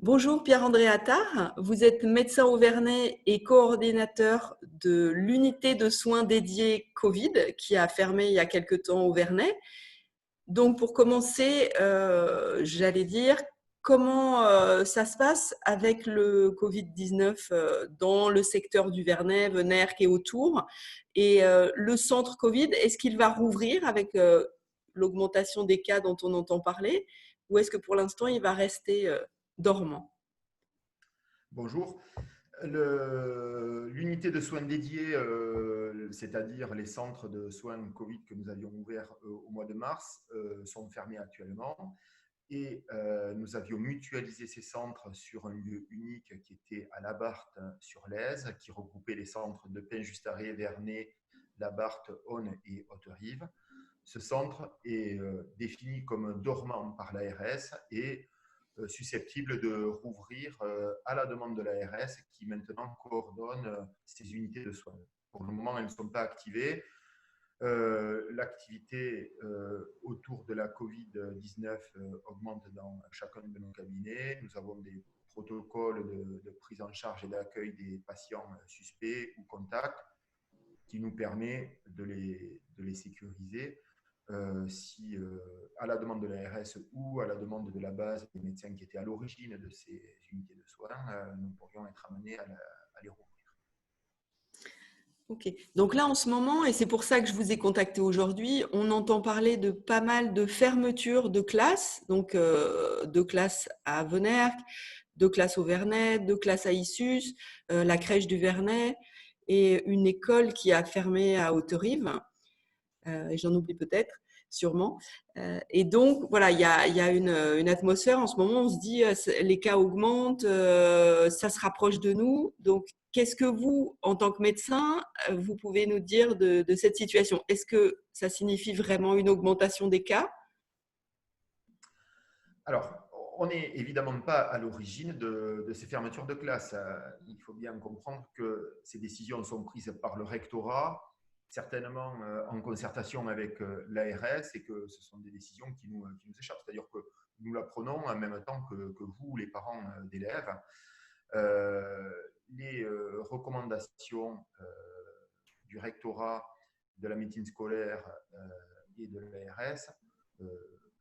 Bonjour Pierre-André Attard, vous êtes médecin auvernais et coordinateur de l'unité de soins dédiée Covid qui a fermé il y a quelque temps au Vernay. Donc pour commencer, j'allais dire comment ça se passe avec le Covid-19 dans le secteur du Vernay, Venerque et autour. Et le centre Covid, est-ce qu'il va rouvrir avec l'augmentation des cas dont on entend parler ou est-ce que pour l'instant il va rester dormant? Bonjour. L'unité de soins dédiés, c'est-à-dire les centres de soins Covid que nous avions ouverts au mois de mars, sont fermés actuellement. Et nous avions mutualisé ces centres sur un lieu unique qui était à Labarthe sur l'Aise, qui regroupait les centres de Pin-Justaré, Vernay, Labarthe, Aune et Haute-Rive. Ce centre est défini comme dormant par l'ARS et susceptible de rouvrir à la demande de l'ARS qui maintenant coordonne ces unités de soins. Pour le moment, elles ne sont pas activées. L'activité autour de la Covid-19 augmente dans chacun de nos cabinets. Nous avons des protocoles de prise en charge et d'accueil des patients suspects ou contacts qui nous permet de les sécuriser si, à la demande de l'ARS ou à la demande de la base des médecins qui étaient à l'origine de ces unités de soins, nous pourrions être amenés à les rouvrir. Ok. Donc là, en ce moment, et c'est pour ça que je vous ai contacté aujourd'hui, on entend parler de pas mal de fermetures de classes, donc de classes à Venerque, de classes au Vernay, de classes à Issus, la crèche du Vernay et une école qui a fermé à Haute-Rive. Et j'en oublie peut-être, sûrement. Et donc, voilà, il y a une atmosphère en ce moment, on se dit, les cas augmentent, ça se rapproche de nous. Donc, qu'est-ce que vous, en tant que médecin, vous pouvez nous dire de cette situation? Est-ce que ça signifie vraiment une augmentation des cas? Alors, on n'est évidemment pas à l'origine de ces fermetures de classe. Il faut bien comprendre que ces décisions sont prises par le rectorat, certainement en concertation avec l'ARS, et que ce sont des décisions qui nous échappent. C'est-à-dire que nous la prenons en même temps que vous, les parents d'élèves. Euh, les recommandations du rectorat, de la médecine scolaire et de l'ARS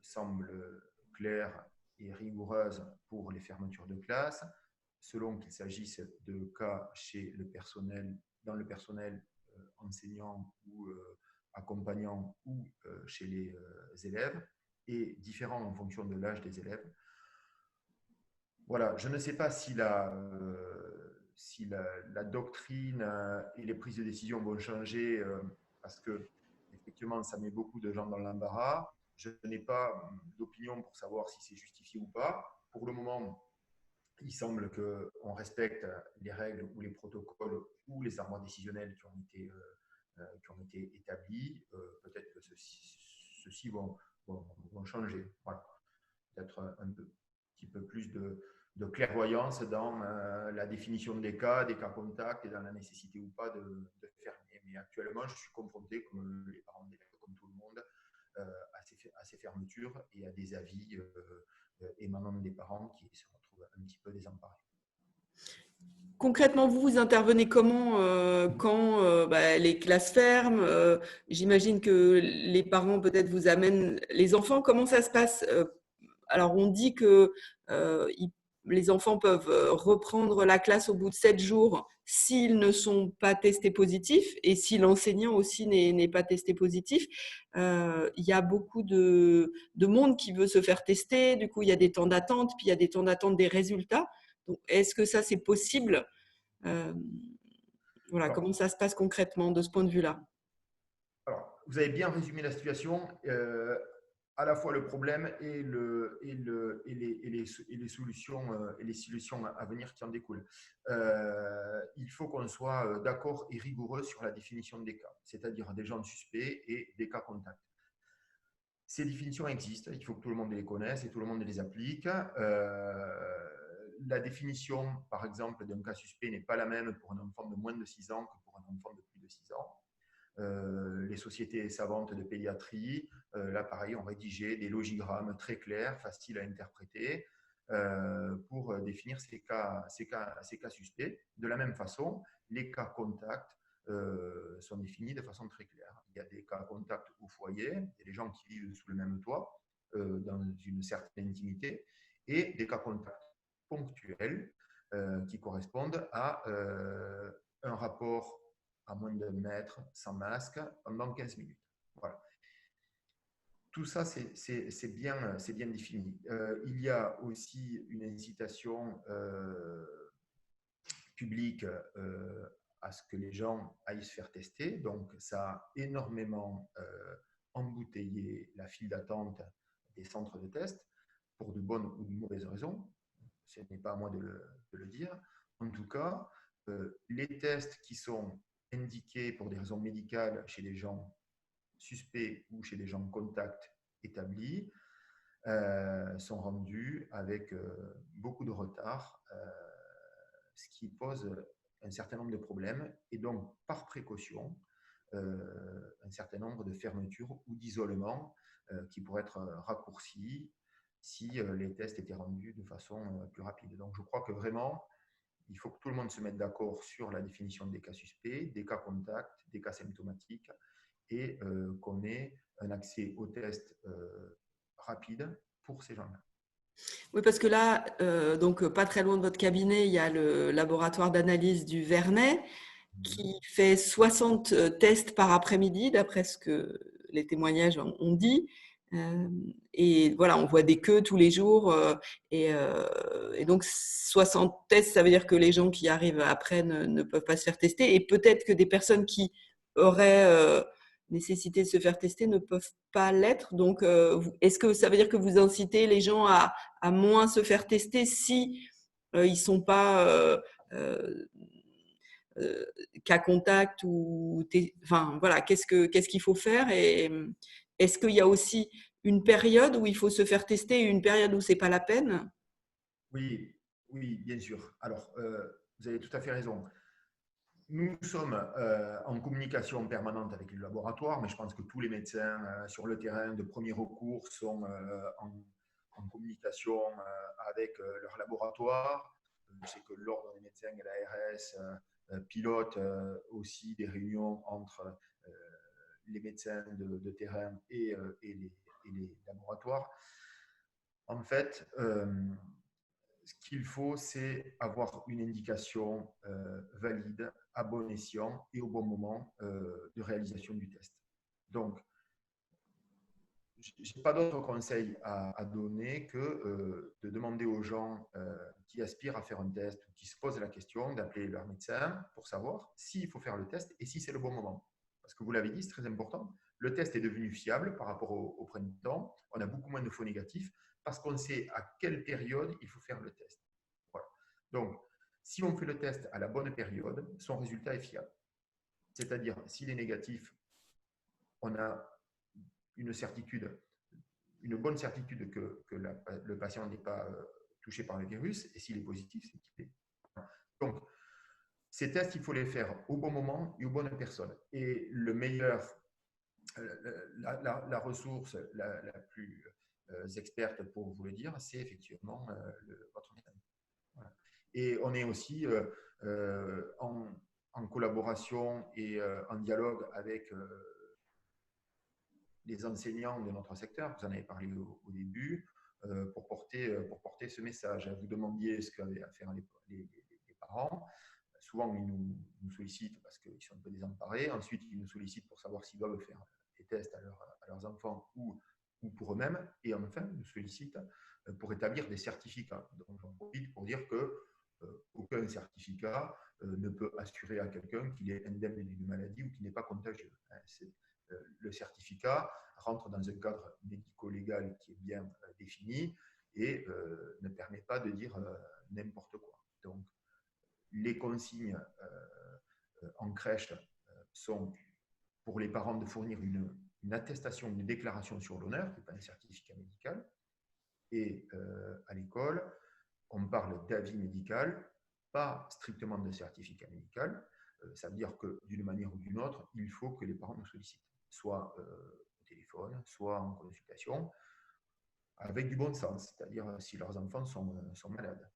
semblent claires et rigoureuses pour les fermetures de classe, selon qu'il s'agisse de cas chez le personnel, dans le personnel enseignant ou accompagnant ou chez les élèves, et différents en fonction de l'âge des élèves. Voilà, je ne sais pas si la doctrine et les prises de décision vont changer parce que effectivement, ça met beaucoup de gens dans l'embarras. Je n'ai pas d'opinion pour savoir si c'est justifié ou pas. Pour le moment, il semble qu'on respecte les règles ou les protocoles ou les armoires décisionnelles qui ont été établis. Peut-être que ceux-ci vont changer. Voilà. Peut-être petit peu plus de clairvoyance dans la définition des cas contacts et dans la nécessité ou pas de fermer. Mais actuellement, je suis confronté, comme les parents d'élèves, comme tout le monde, à ces fermetures et à des avis émanant des parents qui se retrouvent un petit peu désemparés. Concrètement, vous, vous intervenez comment quand les classes ferment? J'imagine que les parents peut-être vous amènent les enfants. Comment ça se passe? Alors, on dit que les enfants peuvent reprendre la classe au bout de 7 jours s'ils ne sont pas testés positifs et si l'enseignant aussi n'est pas testé positif. Il y a beaucoup de monde qui veut se faire tester. Du coup, il y a des temps d'attente, puis il y a des temps d'attente des résultats. Donc, est-ce que ça, c'est possible? Euh, voilà, Alors, comment ça se passe concrètement de ce point de vue-là? Alors, vous avez bien résumé la situation, à la fois le problème et les solutions à venir qui en découlent. Il faut qu'on soit d'accord et rigoureux sur la définition des cas, c'est-à-dire des gens suspects et des cas contacts. Ces définitions existent, il faut que tout le monde les connaisse et tout le monde les applique. La définition, par exemple, d'un cas suspect n'est pas la même pour un enfant de moins de 6 ans que pour un enfant de plus de 6 ans. Les sociétés savantes de pédiatrie, là pareil, ont rédigé des logigrammes très clairs, faciles à interpréter, pour définir ces cas suspects. De la même façon, les cas contacts sont définis de façon très claire. Il y a des cas contacts au foyer, il y a des gens qui vivent sous le même toit, dans une certaine intimité, et des cas contacts ponctuels qui correspondent à un rapport à moins d'un mètre, sans masque, pendant 15 minutes. Voilà. Tout ça, c'est bien défini. Il y a aussi une incitation publique à ce que les gens aillent se faire tester. Donc, ça a énormément embouteillé la file d'attente des centres de test pour de bonnes ou de mauvaises raisons. Ce n'est pas à moi de le dire. En tout cas, les tests qui sont indiqués pour des raisons médicales chez les gens suspects ou chez des gens en contact établis sont rendus avec beaucoup de retard, ce qui pose un certain nombre de problèmes et donc, par précaution, un certain nombre de fermetures ou d'isolements qui pourraient être raccourcis si les tests étaient rendus de façon plus rapide. Donc, je crois que vraiment, il faut que tout le monde se mette d'accord sur la définition des cas suspects, des cas contacts, des cas symptomatiques et qu'on ait un accès aux tests rapide pour ces gens-là. Oui, parce que là, donc pas très loin de votre cabinet, il y a le laboratoire d'analyse du Vernet qui fait 60 tests par après-midi, d'après ce que les témoignages ont dit. Et voilà, on voit des queues tous les jours. Et donc, 60 tests, ça veut dire que les gens qui arrivent après ne peuvent pas se faire tester. Et peut-être que des personnes qui auraient nécessité de se faire tester ne peuvent pas l'être. Donc, est-ce que ça veut dire que vous incitez les gens à moins se faire tester si ils ne sont pas cas contact ou enfin voilà, qu'est-ce qu'il faut faire et est-ce qu'il y a aussi une période où il faut se faire tester et une période où c'est pas la peine? Oui, oui, bien sûr. Alors, vous avez tout à fait raison. Nous sommes en communication permanente avec le laboratoire, mais je pense que tous les médecins sur le terrain de premier recours sont en communication avec leur laboratoire. Je sais que l'Ordre des médecins et l'ARS pilotent aussi des réunions entre les médecins de terrain et les laboratoires. En fait, ce qu'il faut, c'est avoir une indication valide, à bon escient et au bon moment de réalisation du test. Donc, je n'ai pas d'autre conseil à donner que de demander aux gens qui aspirent à faire un test ou qui se posent la question d'appeler leur médecin pour savoir s'il faut faire le test et si c'est le bon moment. Parce que vous l'avez dit, c'est très important. Le test est devenu fiable par rapport au printemps. On a beaucoup moins de faux négatifs parce qu'on sait à quelle période il faut faire le test. Voilà. Donc, si on fait le test à la bonne période, son résultat est fiable. C'est-à-dire, s'il est négatif, on a une certitude, une bonne certitude que le patient n'est pas touché par le virus, et s'il est positif, c'est qu'il est. Donc, ces tests, il faut les faire au bon moment et aux bonnes personnes. Et le meilleur, la ressource la plus experte pour vous le dire, c'est effectivement votre médecin. Voilà. Et on est aussi en collaboration et en dialogue avec les enseignants de notre secteur, vous en avez parlé au début, pour porter ce message. Vous demandiez ce qu'avaient à faire les parents. Souvent, ils nous sollicitent parce qu'ils sont un peu désemparés. Ensuite, ils nous sollicitent pour savoir s'ils doivent faire des tests à leurs enfants ou pour eux-mêmes. Et enfin, ils nous sollicitent pour établir des certificats. Donc, j'en profite pour dire que aucun certificat ne peut assurer à quelqu'un qu'il est indemne d'une maladie ou qu'il n'est pas contagieux. Le certificat rentre dans un cadre médico-légal qui est bien défini et ne permet pas de dire n'importe quoi. Donc, les consignes en crèche sont pour les parents de fournir une attestation, une déclaration sur l'honneur, qui n'est pas un certificat médical. Et à l'école, on parle d'avis médical, pas strictement de certificat médical. Ça veut dire que d'une manière ou d'une autre, il faut que les parents nous sollicitent, soit au téléphone, soit en consultation. avec du bon sens, c'est-à-dire si leurs enfants sont malades.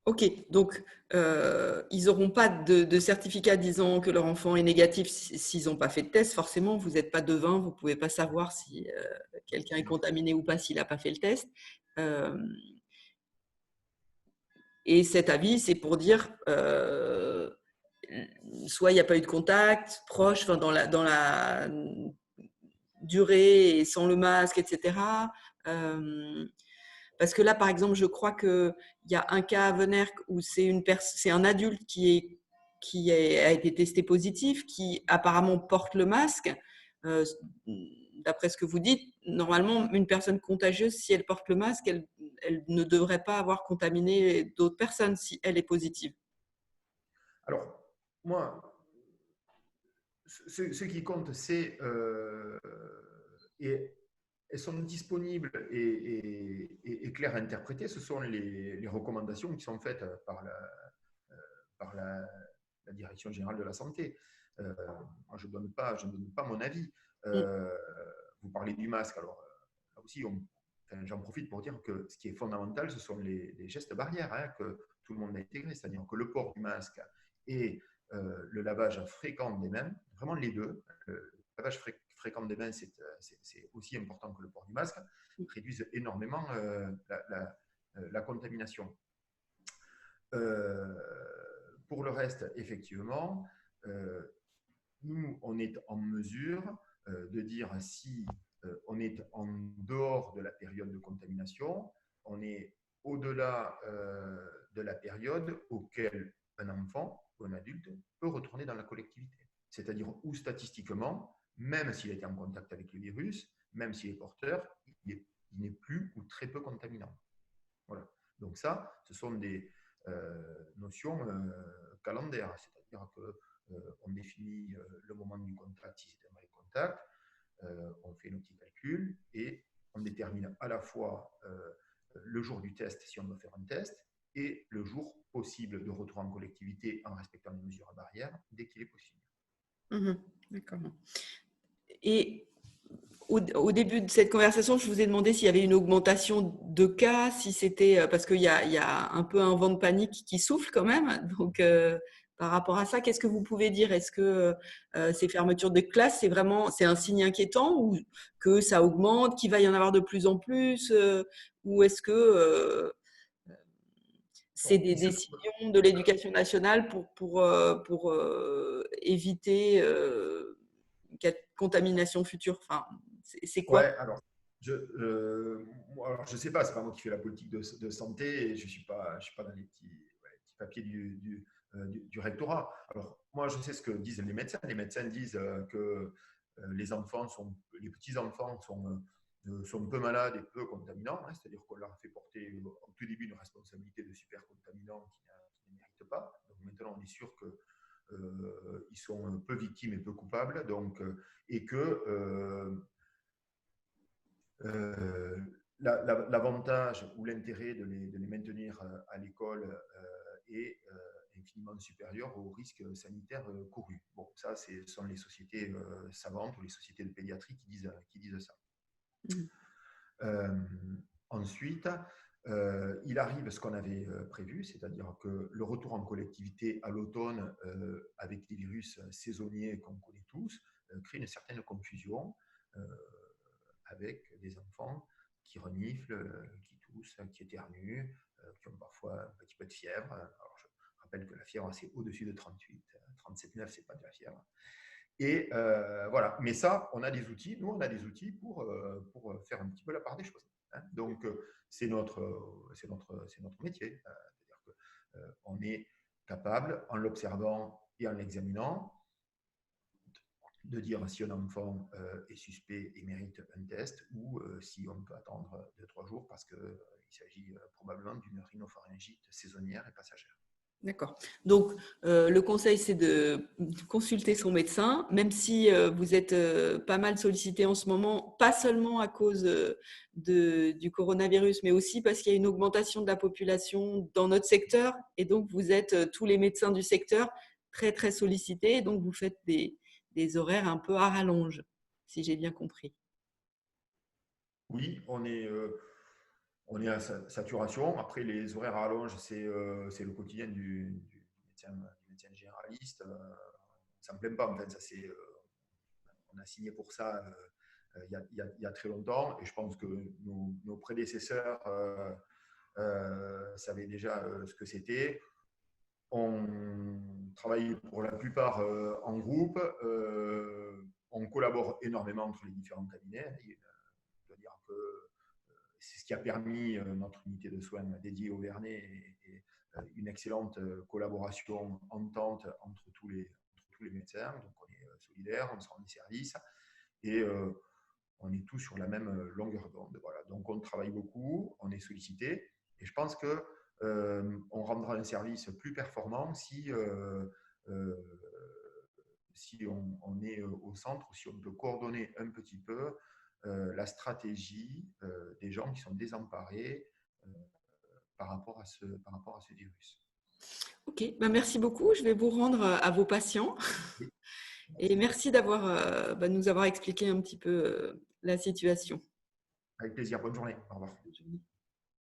Ok, donc ils n'auront pas de certificat disant que leur enfant est négatif s'ils n'ont pas fait de test. Forcément, vous n'êtes pas devin, vous ne pouvez pas savoir si quelqu'un est contaminé ou pas s'il n'a pas fait le test. Et cet avis, c'est pour dire soit il n'y a pas eu de contact proche, enfin, dans la durée et sans le masque, etc. Parce que là, par exemple, je crois qu'il y a un cas à Venèrque où c'est un adulte a été testé positif, qui apparemment porte le masque. D'après ce que vous dites, normalement, une personne contagieuse, si elle porte le masque, elle ne devrait pas avoir contaminé d'autres personnes si elle est positive. Alors, moi, ce qui compte, c'est et elles sont disponibles et claires à interpréter. Ce sont les recommandations qui sont faites par la Direction générale de la santé. Moi, je ne donne pas mon avis. Vous parlez du masque, alors là aussi, j'en profite pour dire que ce qui est fondamental, ce sont les gestes barrières que tout le monde a intégrés, c'est-à-dire que le port du masque et le lavage fréquent des mains, vraiment les deux. Le lavage fréquent des mains, c'est aussi important que le port du masque, réduisent énormément la contamination. Pour le reste, effectivement, nous, on est en mesure de dire si on est en dehors de la période de contamination, on est au-delà de la période auquel un enfant ou un adulte peut retourner dans la collectivité. C'est-à-dire où statistiquement, même s'il a été en contact avec le virus, même s'il est porteur, il n'est plus ou très peu contaminant. Voilà. Donc ça, ce sont des notions calendaires, c'est-à-dire qu'on définit le moment du contact, si c'est un vrai contact, on fait nos petits calculs et on détermine à la fois le jour du test, si on doit faire un test, et le jour possible de retour en collectivité en respectant les mesures barrières dès qu'il est possible. D'accord. Et au début de cette conversation, je vous ai demandé s'il y avait une augmentation de cas, si c'était parce qu'il y a un peu un vent de panique qui souffle quand même. Donc, par rapport à ça, qu'est-ce que vous pouvez dire? Est-ce que ces fermetures de classe, c'est un signe inquiétant ou que ça augmente, qu'il va y en avoir de plus en plus, ou est-ce que c'est des décisions de l'éducation nationale pour éviter une contamination future? Enfin, c'est quoi? Ouais, alors, je sais pas, c'est pas moi qui fais la politique de santé et je suis pas dans les petits papiers du rectorat. Alors, moi, je sais ce que disent les médecins. Les médecins disent que les petits-enfants sont peu malades et peu contaminants, hein, c'est-à-dire qu'on leur a fait porter au tout début une responsabilité de super contaminant qui ne mérite pas. Donc maintenant, on est sûr qu'ils sont peu victimes et peu coupables, donc, et que l'avantage ou l'intérêt de les maintenir à l'école est infiniment supérieur au risque sanitaire couru. Bon, ça, ce sont les sociétés savantes ou les sociétés de pédiatrie qui disent ça. Ensuite, il arrive ce qu'on avait prévu, c'est-à-dire que le retour en collectivité à l'automne avec les virus saisonniers qu'on connaît tous crée une certaine confusion avec des enfants qui reniflent, qui toussent, qui éternuent, qui ont parfois un petit peu de fièvre. Alors, je rappelle que la fièvre, c'est au-dessus de 38. 37,9, ce n'est pas de la fièvre. Et voilà. Mais ça, on a des outils. Nous, on a des outils pour faire un petit peu la part des choses. Hein. Donc, c'est notre métier. C'est-à-dire qu'on est capable, en l'observant et en l'examinant, de dire si un enfant est suspect et mérite un test ou si on peut attendre 2-3 jours parce qu'il s'agit probablement d'une rhinopharyngite saisonnière et passagère. D'accord. Donc, le conseil, c'est de consulter son médecin, même si vous êtes pas mal sollicité en ce moment, pas seulement à cause du coronavirus, mais aussi parce qu'il y a une augmentation de la population dans notre secteur. Et donc, vous êtes tous les médecins du secteur très, très sollicités. Et donc, vous faites des horaires un peu à rallonge, si j'ai bien compris. Oui, on est à saturation. Après, les horaires à rallonge, c'est le quotidien du médecin généraliste. Ça ne me plaît pas, en fait. On a signé pour ça il y a très longtemps. Et je pense que nos prédécesseurs savaient déjà ce que c'était. On travaille pour la plupart en groupe. On collabore énormément entre les différents cabinets. Je dois dire que c'est ce qui a permis notre unité de soins dédiée au Vernet et une excellente collaboration, entente entre tous les médecins. Donc on est solidaires, on se rend des services et on est tous sur la même longueur d'onde. Voilà. Donc on travaille beaucoup, on est sollicité et je pense que on rendra un service plus performant euh, si on est au centre, si on peut coordonner un petit peu la stratégie des gens qui sont désemparés par rapport à ce virus. Ok, ben merci beaucoup. Je vais vous rendre à vos patients Oui, et merci. merci d'avoir nous avoir expliqué un petit peu la situation. Avec plaisir. Bonne journée. Au revoir. Bonne journée.